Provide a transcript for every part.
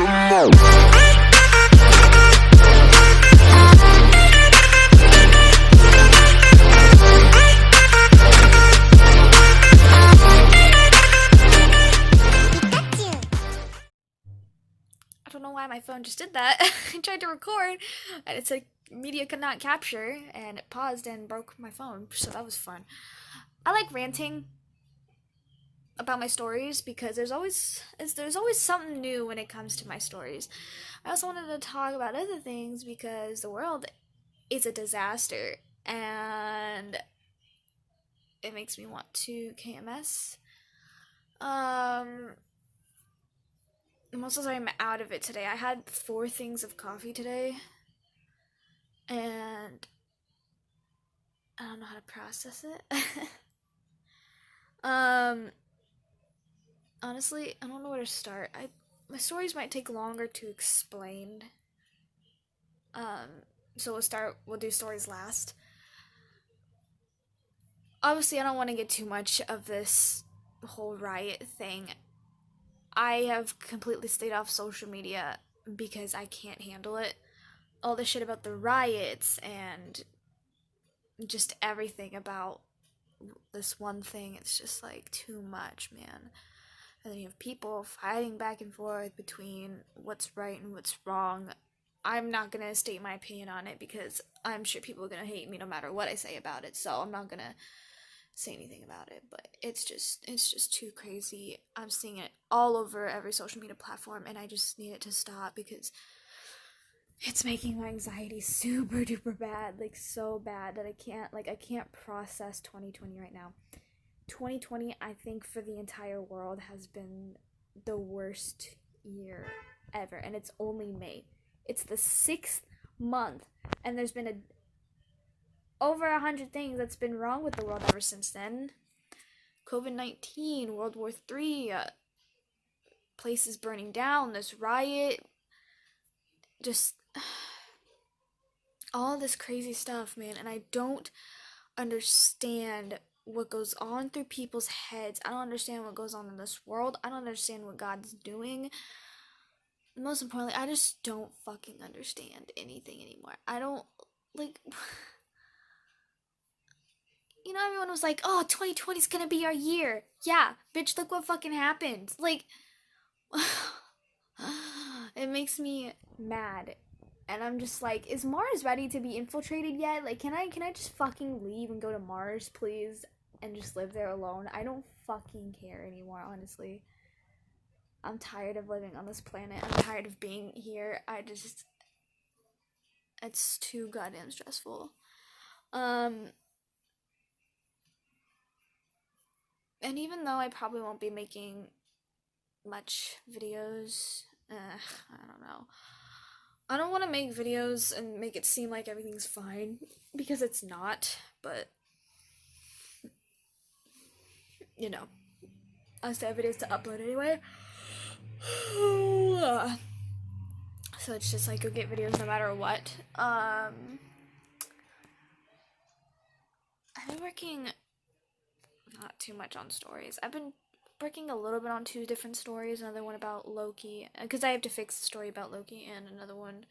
I don't know why my phone just did that. I tried to record and it said media could not capture and it paused and broke my phone, so that was fun. I like ranting about my stories because there's always something new when it comes to my stories. I also wanted to talk about other things because the world is a disaster and it makes me want to KMS. Most of the time I'm out of it today. I had 4 things of coffee today and I don't know how to process it. Honestly, I don't know where to start. My stories might take longer to explain. So we'll do stories last. Obviously, I don't want to get too much of this whole riot thing. I have completely stayed off social media because I can't handle it. All the shit about the riots and just everything about this one thing, it's just like too much, man. And then you have people fighting back and forth between what's right and what's wrong. I'm not gonna state my opinion on it because I'm sure people are gonna hate me no matter what I say about it, so I'm not gonna say anything about it. But it's just too crazy. I'm seeing it all over every social media platform and I just need it to stop because it's making my anxiety super duper bad, like so bad that I can't process 2020 right now. 2020, I think, for the entire world has been the worst year ever, and it's only May. It's the 6th month, and there's been over 100 things that's been wrong with the world ever since then. COVID-19, World War III, places burning down, this riot, just all this crazy stuff, man, and I don't understand what goes on through people's heads. I don't understand what goes on in this world. I don't understand what God's doing. Most importantly, I just don't fucking understand anything anymore. I don't, like, you know, everyone was like, oh, 2020 is gonna be our year. Yeah, bitch, look what fucking happened. Like, it makes me mad. And I'm just like, is Mars ready to be infiltrated yet? Like, can I just fucking leave and go to Mars, please? And just live there alone? I don't fucking care anymore, honestly. I'm tired of living on this planet. I'm tired of being here. It's too goddamn stressful. And even though I probably won't be making much videos, I don't know. I don't want to make videos and make it seem like everything's fine, because it's not, but, you know, I still have videos to upload anyway. So it's just like, go get videos no matter what. I've been working not too much on stories. I've been working a little bit on 2 different stories, another one about Loki, because I have to fix the story about Loki, and another one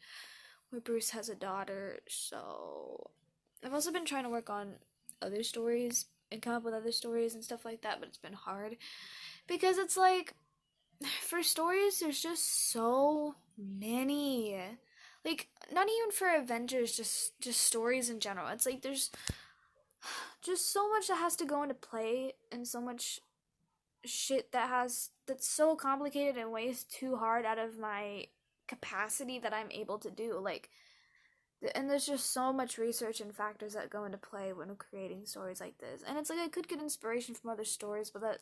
where Bruce has a daughter. So I've also been trying to work on other stories and come up with other stories and stuff like that, but it's been hard because it's like, for stories there's just so many, like, not even for Avengers, just stories in general. It's like there's just so much that has to go into play and so much shit that's so complicated and weighs too hard out of my capacity that I'm able to do. Like, and there's just so much research and factors that go into play when creating stories like this. And it's like, I could get inspiration from other stories, but that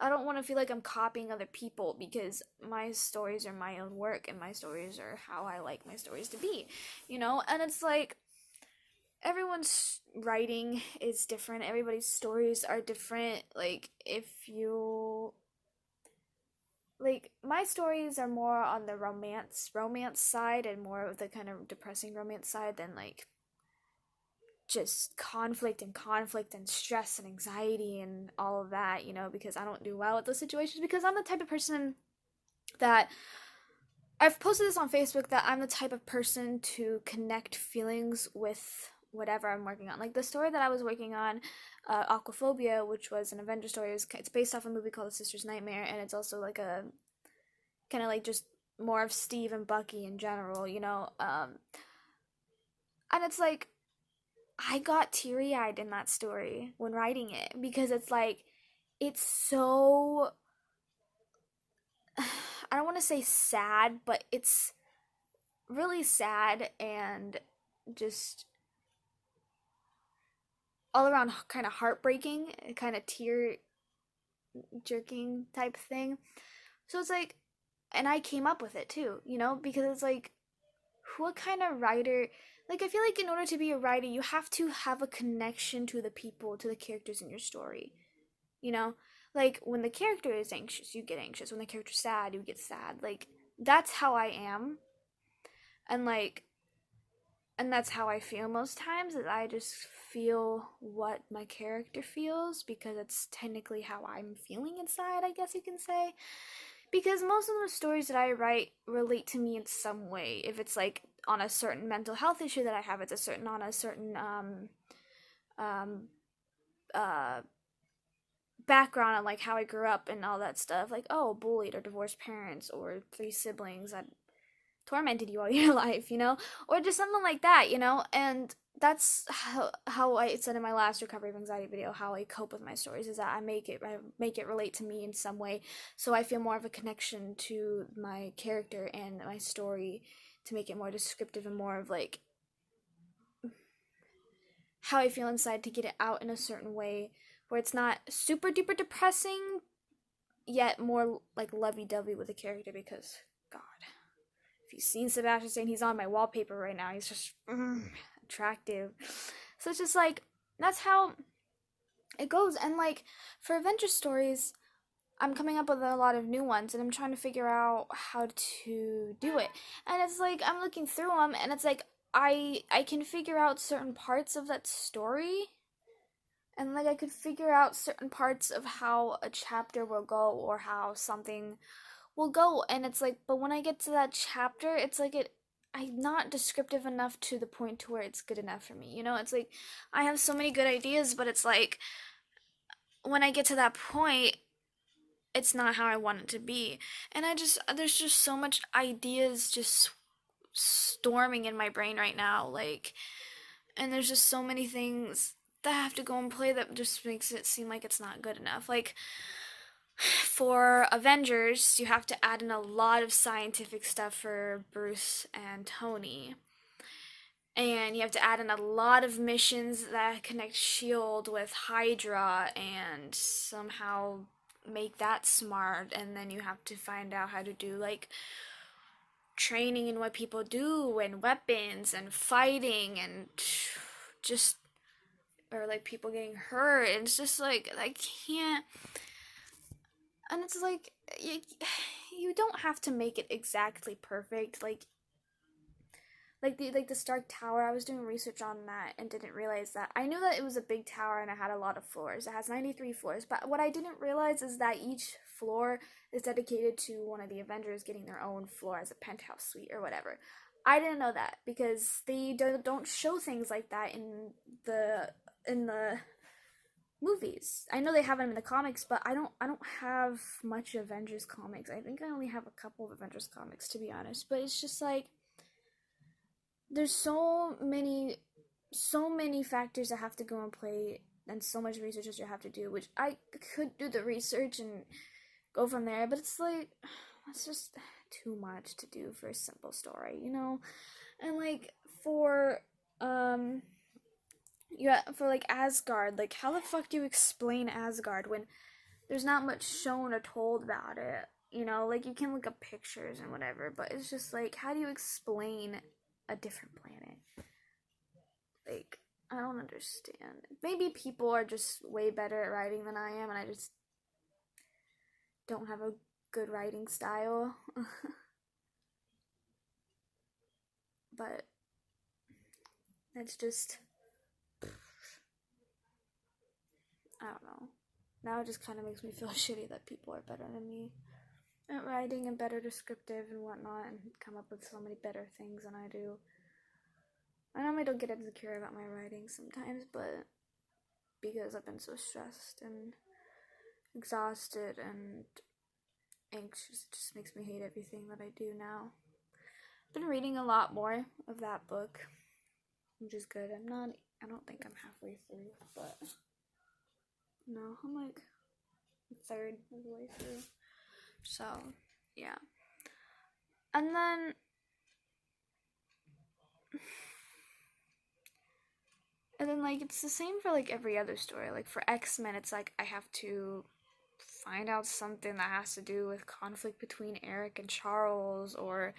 I don't want to feel like I'm copying other people, because my stories are my own work and my stories are how I like my stories to be, you know? And it's like, everyone's writing is different. Everybody's stories are different. Like, my stories are more on the romance side and more of the kind of depressing romance side than like just conflict and stress and anxiety and all of that, you know, because I don't do well at those situations, because I'm the type of person that I've posted this on Facebook that I'm the type of person to connect feelings with whatever I'm working on. Like the story that I was working on, Aquaphobia, which was an Avengers story, it's based off a movie called The Sister's Nightmare, and it's also like a kind of like just more of Steve and Bucky in general, you know. And it's like I got teary eyed in that story when writing it because it's like it's so I don't want to say sad, but it's really sad and just all around kind of heartbreaking, kind of tear jerking type thing. So it's like, and I came up with it too, you know, because it's like, what kind of writer? Like, I feel like in order to be a writer, you have to have a connection to the people, to the characters in your story, you know? Like, when the character is anxious, you get anxious. When the character's sad, you get sad. Like, that's how I am. And, like, and that's how I feel most times is I just feel what my character feels because it's technically how I'm feeling inside, I guess you can say. Because most of the stories that I write relate to me in some way. If it's like on a certain mental health issue that I have, it's a certain on a certain um uh background on like how I grew up and all that stuff. Like, oh, bullied or divorced parents or three siblings that tormented you all your life, you know? Or just something like that, you know? And that's how I said in my last recovery of anxiety video how I cope with my stories is that I make it relate to me in some way so I feel more of a connection to my character and my story to make it more descriptive and more of like how I feel inside to get it out in a certain way where it's not super duper depressing yet more like lovey-dovey with the character because god, if you've seen Sebastian Stan, he's on my wallpaper right now. He's just attractive. So it's just like that's how it goes. And like for adventure stories, I'm coming up with a lot of new ones, and I'm trying to figure out how to do it. And it's like I'm looking through them, and it's like I can figure out certain parts of that story, and like I could figure out certain parts of how a chapter will go or how something will go, and it's like but when I get to that chapter it's like I'm not descriptive enough to the point to where it's good enough for me, you know. It's like I have so many good ideas but it's like when I get to that point it's not how I want it to be. And I just there's just so much ideas just storming in my brain right now, like, and there's just so many things that have to go and play that just makes it seem like it's not good enough. Like for Avengers, you have to add in a lot of scientific stuff for Bruce and Tony. And you have to add in a lot of missions that connect Shield with Hydra and somehow make that smart. And then you have to find out how to do like training and what people do and weapons and fighting and just or like people getting hurt. And it's just like I can't, and it's you don't have to make it exactly perfect. Like the Stark Tower, I was doing research on that and didn't realize that. I knew that it was a big tower and it had a lot of floors. It has 93 floors, but what I didn't realize is that each floor is dedicated to one of the Avengers getting their own floor as a penthouse suite or whatever. I didn't know that because they don't show things like that in the movies. I know they have them in the comics, but I don't have much Avengers comics. I think I only have a couple of Avengers comics to be honest, but it's just like there's so many factors that have to go and play and so much research that you have to do, which I could do the research and go from there, but it's like it's just too much to do for a simple story, you know. And like for um yeah, for like Asgard, like how the fuck do you explain Asgard when there's not much shown or told about it, you know? Like you can look up pictures and whatever, but it's just like how do you explain a different planet? Like, I don't understand. Maybe people are just way better at writing than I am, and I just don't have a good writing style. But it's just, I don't know. Now it just kind of makes me feel shitty that people are better than me. at writing and better descriptive and whatnot, and come up with so many better things than I do. I normally don't get insecure about my writing sometimes, but because I've been so stressed and exhausted and anxious, it just makes me hate everything that I do now. I've been reading a lot more of that book, which is good. I don't think I'm halfway through, but no, I'm like a third of the way through. So, yeah. And then like it's the same for like every other story. Like for X-Men, it's like I have to find out something that has to do with conflict between Eric and Charles, or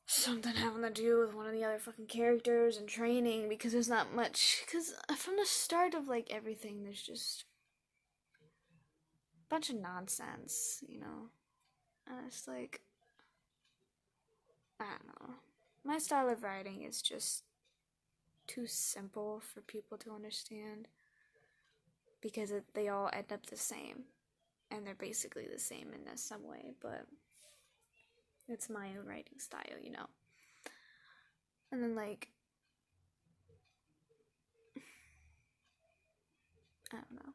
something having to do with one of the other fucking characters and training, because there's not much. Because from the start of like everything, there's just a bunch of nonsense, you know? And it's like, I don't know. My style of writing is just too simple for people to understand, because they all end up the same, and they're basically the same in some way, but it's my own writing style, you know? And then, like, I don't know.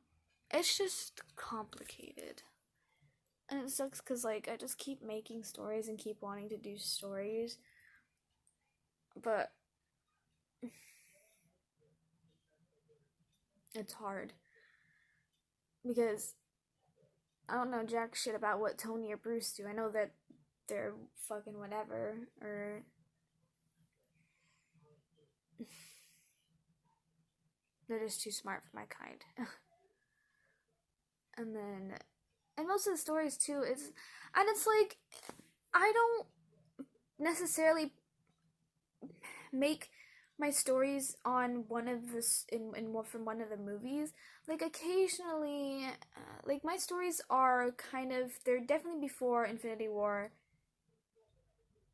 It's just complicated. And it sucks because, like, I just keep making stories and keep wanting to do stories, but it's hard. Because I don't know jack shit about what Tony or Bruce do. I know that they're fucking whatever, or they're just too smart for my kind. And then, and most of the stories too, it's like, I don't necessarily make my stories on one of this in from one of the movies. Like occasionally, like my stories are kind of, they're definitely before Infinity War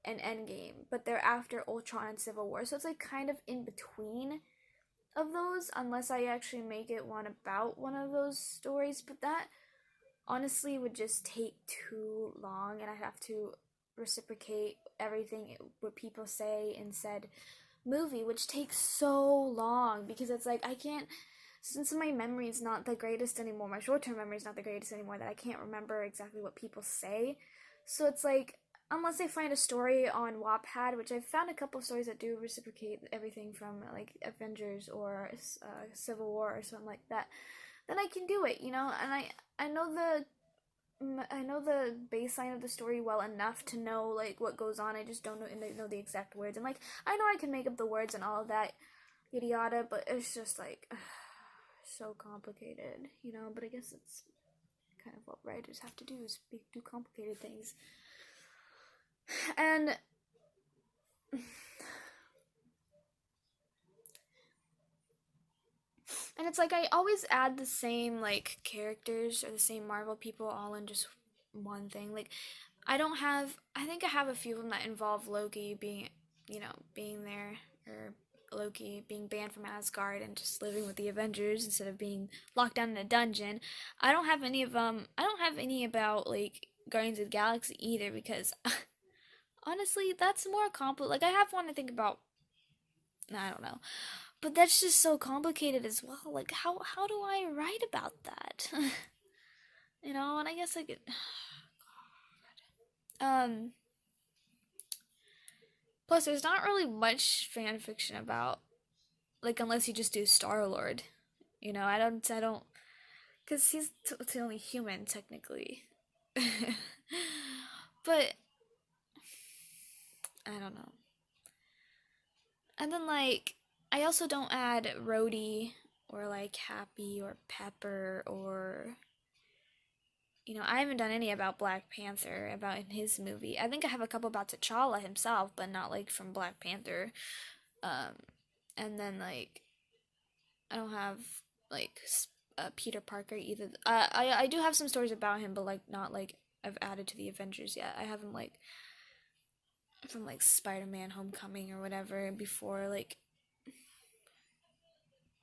and Endgame, but they're after Ultron and Civil War, so it's like kind of in between of those, unless I actually make it one about one of those stories. But that honestly would just take too long, and I'd have to reciprocate everything what people say in said movie, which takes so long, because it's like I can't, since my memory's not the greatest anymore, my short-term memory's not the greatest anymore, that I can't remember exactly what people say. So it's like, unless I find a story on Wattpad, which I've found a couple of stories that do reciprocate everything from like Avengers or Civil War or something like that, then I can do it, you know. And I know the baseline of the story well enough to know like what goes on. I just don't know the exact words, and like I know I can make up the words and all of that, yada yada. But it's just like so complicated, you know. But I guess it's kind of what writers have to do, is do complicated things. And it's like I always add the same like characters or the same Marvel people all in just one thing. Like I think I have a few of them that involve Loki being, being there, or Loki being banned from Asgard and just living with the Avengers instead of being locked down in a dungeon. I don't have any of them. I don't have any about like Guardians of the Galaxy either, because honestly, that's more complex. Like I have one to think about. I don't know, but that's just so complicated as well. Like how do I write about that? And I guess I could. um. Plus, there's not really much fan fiction about, like, unless you just do Star Lord. I don't, because he's the only human technically. But I don't know. And then like, I also don't add Rhodey or like Happy or Pepper or I haven't done any about Black Panther, about in his movie. I think I have a couple about T'Challa himself, but not like from Black Panther. Um, and then like I don't have like Peter Parker either. I do have some stories about him, but like not like I've added to the Avengers yet. I have him like from like Spider-Man Homecoming or whatever, before like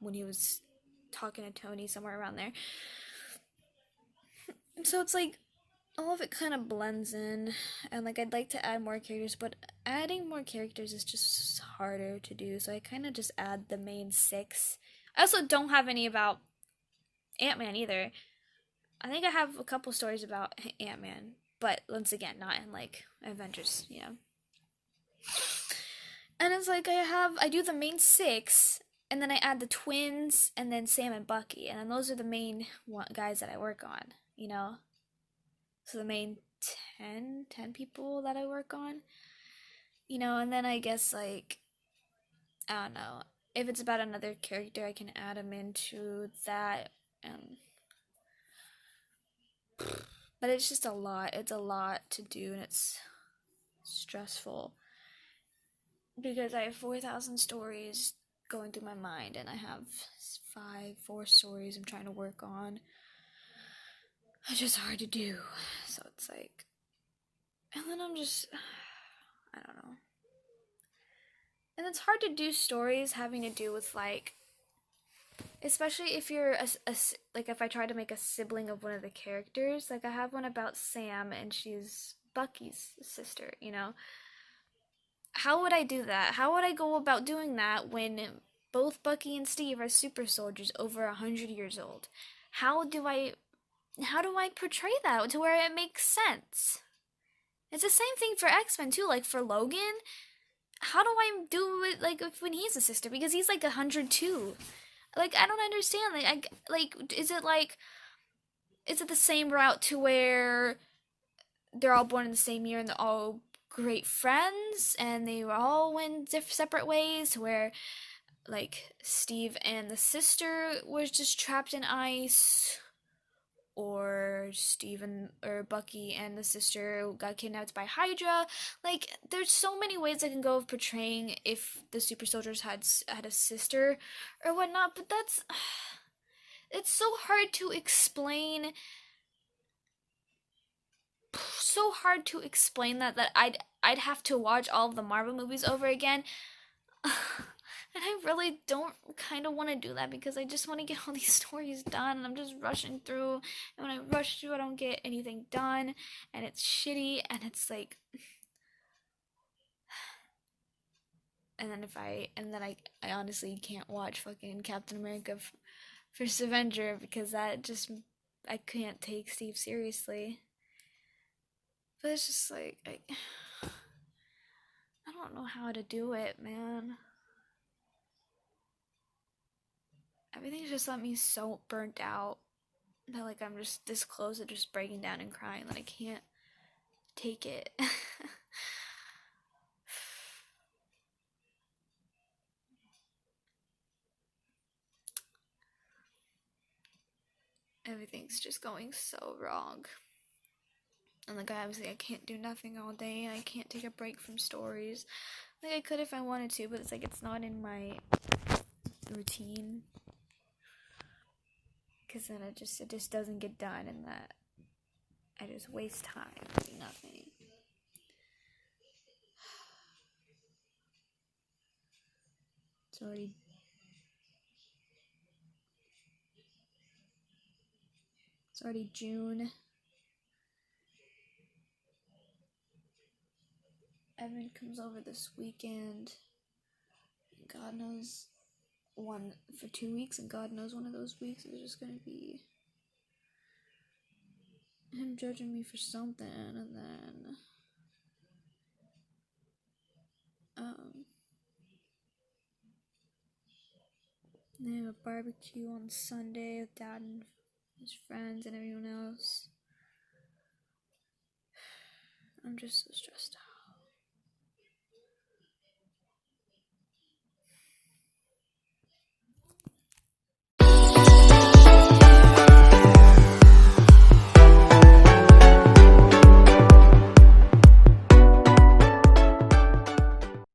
when he was talking to Tony, somewhere around there. So it's like all of it kind of blends in, and like I'd like to add more characters, but adding more characters is just harder to do, so I kind of just add the main six. I also don't have any about Ant-Man either. I think I have a couple stories about Ant-Man, but once again, not in like Avengers, you know. And it's like I do the main six, and then I add the twins, and then Sam and Bucky, and then those are the main guys that I work on, you know. So the main 10 people that I work on, you know, and then I guess like I don't know, if it's about another character, I can add him into that, and but it's just a lot. It's a lot to do, and it's stressful because I have 4,000 stories going through my mind, and I have four stories I'm trying to work on. It's just hard to do. So it's like, and then I'm just, I don't know. And it's hard to do stories having to do with like, especially if you're like if I try to make a sibling of one of the characters. Like I have one about Sam, and she's Bucky's sister, you know. How would I do that? How would I go about doing that when both Bucky and Steve are super soldiers over 100 years old? How do I how do I portray that to where it makes sense? It's the same thing for X-Men too, like for Logan. How do I do it like when he's a sister? Because he's like 102. Like I don't understand. Is it the same route to where they're all born in the same year and they're all great friends and they all went separate ways, where like Steve and the sister was just trapped in ice, or Steven or Bucky and the sister got kidnapped by Hydra. Like there's so many ways I can go of portraying if the super soldiers had a sister or whatnot, but that's it's so hard to explain, so hard to explain that I'd have to watch all of the Marvel movies over again. And I really don't kind of want to do that because I just want to get all these stories done, and I'm just rushing through. And when I rush through, I don't get anything done, and it's shitty, and it's like, and then I honestly can't watch fucking Captain America First Avenger because that just, I can't take Steve seriously. But it's just like, I don't know how to do it, man. Everything's just left me so burnt out that like I'm just this close to just breaking down and crying that I can't take it. Everything's just going so wrong. And like obviously I can't do nothing all day, and I can't take a break from stories. Like I could if I wanted to, but it's like it's not in my routine. Cause then it just doesn't get done, and that I just waste time doing nothing. It's already June. Evan comes over this weekend. God knows one for 2 weeks, and God knows one of those weeks is just gonna be him judging me for something, and then they have a barbecue on Sunday with Dad and his friends and everyone else. I'm just so stressed out.